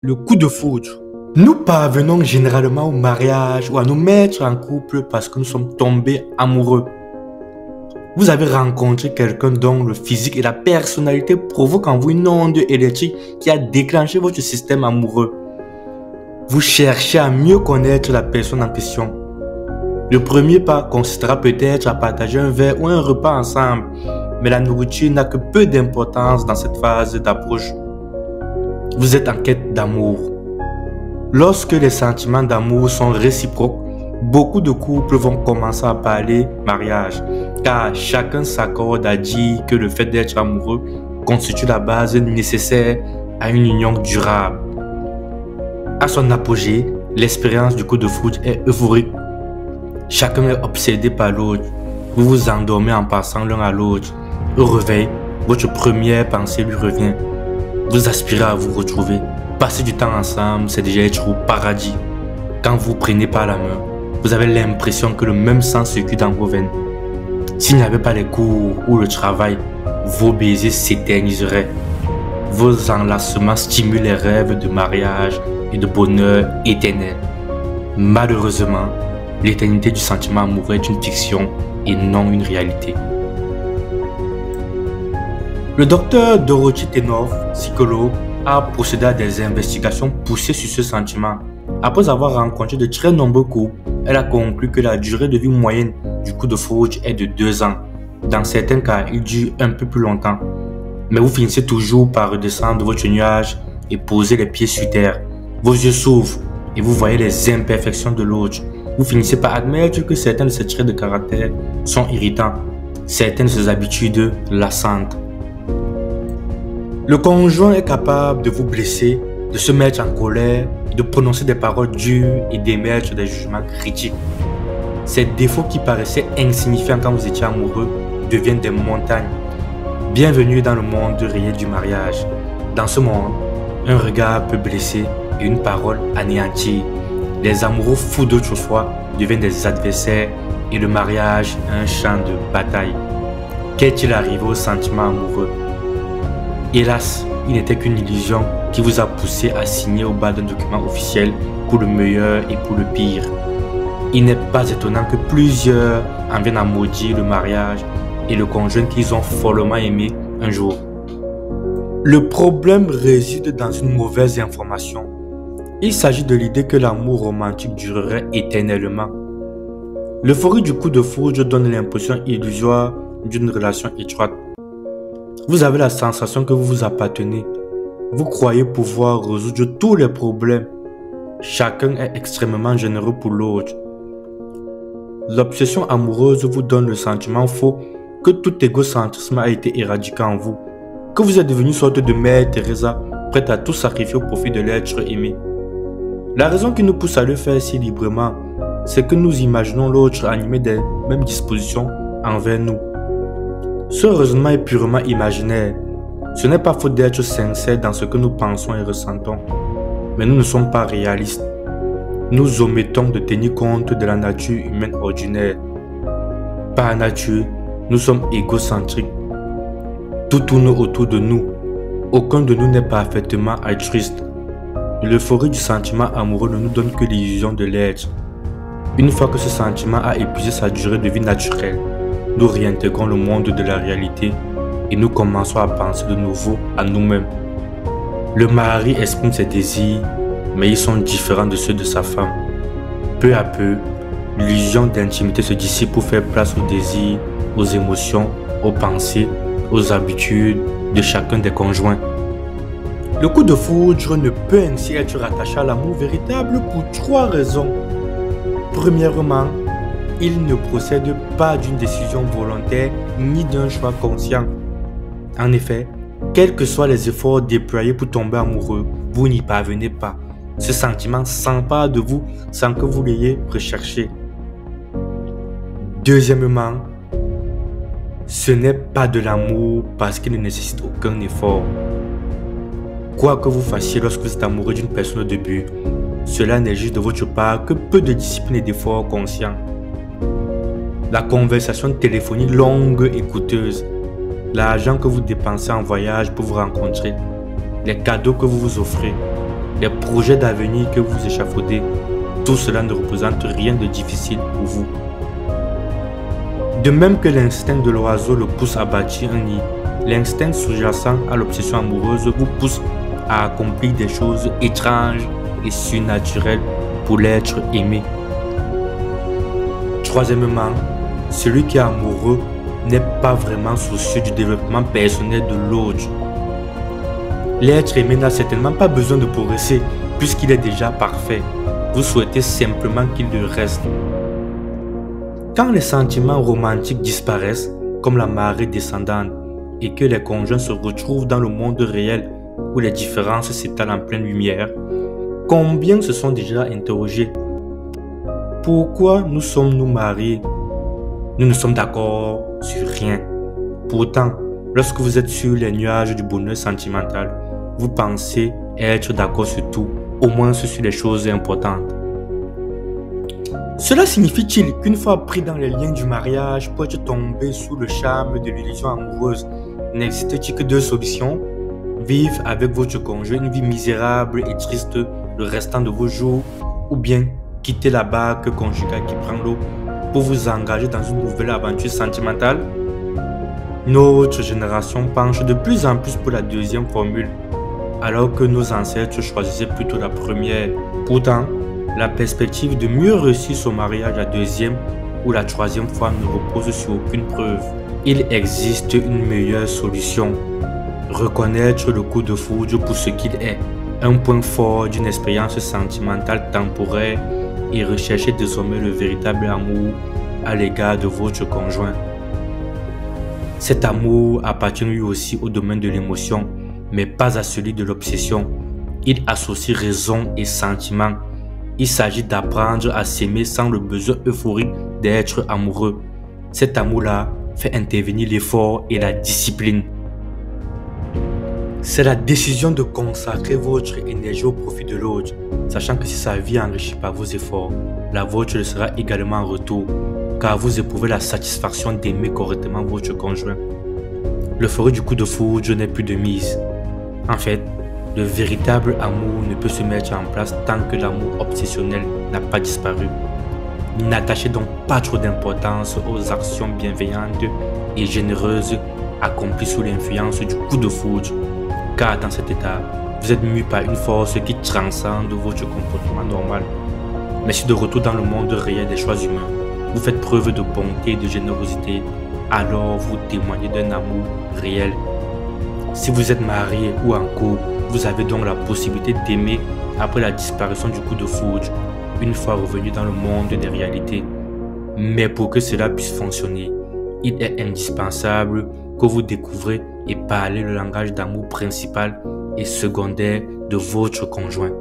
Le coup de foudre. Nous parvenons généralement au mariage ou à nous mettre en couple parce que nous sommes tombés amoureux. Vous avez rencontré quelqu'un dont le physique et la personnalité provoquent en vous une onde électrique qui a déclenché votre système amoureux. Vous cherchez à mieux connaître la personne en question. Le premier pas consistera peut-être à partager un verre ou un repas ensemble, mais la nourriture n'a que peu d'importance dans cette phase d'approche. Vous êtes en quête d'amour. Lorsque les sentiments d'amour sont réciproques, beaucoup de couples vont commencer à parler mariage, car chacun s'accorde à dire que le fait d'être amoureux constitue la base nécessaire à une union durable. À son apogée, l'expérience du coup de foudre est euphorique. Chacun est obsédé par l'autre. Vous vous endormez en passant l'un à l'autre. Au réveil, votre première pensée lui revient. Vous aspirez à vous retrouver. Passer du temps ensemble, c'est déjà être au paradis. Quand vous prenez par la main, vous avez l'impression que le même sang circule dans vos veines. S'il n'y avait pas les cours ou le travail, vos baisers s'éterniseraient. Vos enlacements stimulent les rêves de mariage et de bonheur éternel. Malheureusement, l'éternité du sentiment amoureux est une fiction et non une réalité. Le docteur Dorothy Tennov, psychologue, a procédé à des investigations poussées sur ce sentiment. Après avoir rencontré de très nombreux couples, elle a conclu que la durée de vie moyenne du coup de foudre est de 2 ans. Dans certains cas, il dure un peu plus longtemps. Mais vous finissez toujours par redescendre de votre nuage et poser les pieds sur terre. Vos yeux s'ouvrent et vous voyez les imperfections de l'autre. Vous finissez par admettre que certains de ses traits de caractère sont irritants, certaines de ses habitudes lassantes. Le conjoint est capable de vous blesser, de se mettre en colère, de prononcer des paroles dures et d'émettre des jugements critiques. Ces défauts qui paraissaient insignifiants quand vous étiez amoureux deviennent des montagnes. Bienvenue dans le monde réel du mariage. Dans ce monde, un regard peut blesser et une parole anéantir. Les amoureux fous d'autrefois deviennent des adversaires et le mariage un champ de bataille. Qu'est-il arrivé au sentiment amoureux? Hélas, il n'était qu'une illusion qui vous a poussé à signer au bas d'un document officiel pour le meilleur et pour le pire. Il n'est pas étonnant que plusieurs en viennent à maudire le mariage et le conjoint qu'ils ont follement aimé un jour. Le problème réside dans une mauvaise information. Il s'agit de l'idée que l'amour romantique durerait éternellement. L'euphorie du coup de foudre donne l'impression illusoire d'une relation étroite. Vous avez la sensation que vous vous appartenez. Vous croyez pouvoir résoudre tous les problèmes. Chacun est extrêmement généreux pour l'autre. L'obsession amoureuse vous donne le sentiment faux que tout égocentrisme a été éradiqué en vous, que vous êtes devenu une sorte de mère Teresa, prête à tout sacrifier au profit de l'être aimé. La raison qui nous pousse à le faire si librement, c'est que nous imaginons l'autre animé des mêmes dispositions envers nous. Ce raisonnement est purement imaginaire. Ce n'est pas faute d'être sincère dans ce que nous pensons et ressentons. Mais nous ne sommes pas réalistes. Nous omettons de tenir compte de la nature humaine ordinaire. Par nature, nous sommes égocentriques. Tout tourne autour de nous. Aucun de nous n'est parfaitement altruiste. L'euphorie du sentiment amoureux ne nous donne que l'illusion de l'être. Une fois que ce sentiment a épuisé sa durée de vie naturelle, nous réintégrons le monde de la réalité et nous commençons à penser de nouveau à nous-mêmes. Le mari exprime ses désirs, mais ils sont différents de ceux de sa femme. Peu à peu, l'illusion d'intimité se dissipe pour faire place aux désirs, aux émotions, aux pensées, aux habitudes de chacun des conjoints. Le coup de foudre ne peut ainsi être rattaché à l'amour véritable pour 3 raisons. Premièrement, il ne procède pas d'une décision volontaire ni d'un choix conscient. En effet, quels que soient les efforts déployés pour tomber amoureux, vous n'y parvenez pas. Ce sentiment s'empare de vous sans que vous l'ayez recherché. Deuxièmement, ce n'est pas de l'amour parce qu'il ne nécessite aucun effort. Quoi que vous fassiez lorsque vous êtes amoureux d'une personne au début, cela n'est juste de votre part que peu de discipline et d'efforts conscients. La conversation téléphonique longue et coûteuse, l'argent que vous dépensez en voyage pour vous rencontrer, les cadeaux que vous vous offrez, les projets d'avenir que vous échafaudez, tout cela ne représente rien de difficile pour vous. De même que l'instinct de l'oiseau le pousse à bâtir un nid, l'instinct sous-jacent à l'obsession amoureuse vous pousse à accomplir des choses étranges et surnaturelles pour l'être aimé. Troisièmement, celui qui est amoureux n'est pas vraiment soucieux du développement personnel de l'autre. L'être aimé n'a certainement pas besoin de progresser puisqu'il est déjà parfait. Vous souhaitez simplement qu'il le reste. Quand les sentiments romantiques disparaissent, comme la marée descendante, et que les conjoints se retrouvent dans le monde réel où les différences s'étalent en pleine lumière, combien se sont déjà interrogés? Pourquoi nous sommes-nous mariés? Nous ne sommes d'accord sur rien. Pourtant, lorsque vous êtes sur les nuages du bonheur sentimental, vous pensez être d'accord sur tout, au moins sur les choses importantes. Cela signifie-t-il qu'une fois pris dans les liens du mariage, pour être tombé sous le charme de l'illusion amoureuse, n'existe-t-il que deux solutions? Vivre avec votre conjoint une vie misérable et triste le restant de vos jours, ou bien quitter la barque conjugale qui prend l'eau pour vous engager dans une nouvelle aventure sentimentale? Notre génération penche de plus en plus pour la deuxième formule, alors que nos ancêtres choisissaient plutôt la première. Pourtant, la perspective de mieux réussir son mariage la deuxième ou la troisième fois ne repose sur aucune preuve. Il existe une meilleure solution. Reconnaître le coup de foudre pour ce qu'il est, un point fort d'une expérience sentimentale temporaire, et rechercher désormais le véritable amour à l'égard de votre conjoint. Cet amour appartient lui aussi au domaine de l'émotion, mais pas à celui de l'obsession. Il associe raison et sentiment. Il s'agit d'apprendre à s'aimer sans le besoin euphorique d'être amoureux. Cet amour-là fait intervenir l'effort et la discipline. C'est la décision de consacrer votre énergie au profit de l'autre, sachant que si sa vie est enrichie par vos efforts, la vôtre le sera également en retour, car vous éprouvez la satisfaction d'aimer correctement votre conjoint. L'euphorie du coup de foudre n'est plus de mise. En fait, le véritable amour ne peut se mettre en place tant que l'amour obsessionnel n'a pas disparu. N'attachez donc pas trop d'importance aux actions bienveillantes et généreuses accomplies sous l'influence du coup de foudre, car dans cet état, vous êtes mû par une force qui transcende votre comportement normal. Mais si de retour dans le monde réel des choix humains, vous faites preuve de bonté et de générosité, alors vous témoignez d'un amour réel. Si vous êtes marié ou en couple, vous avez donc la possibilité d'aimer après la disparition du coup de foudre, une fois revenu dans le monde des réalités. Mais pour que cela puisse fonctionner, il est indispensable que vous découvrez et parlez le langage d'amour principal et secondaire de votre conjoint.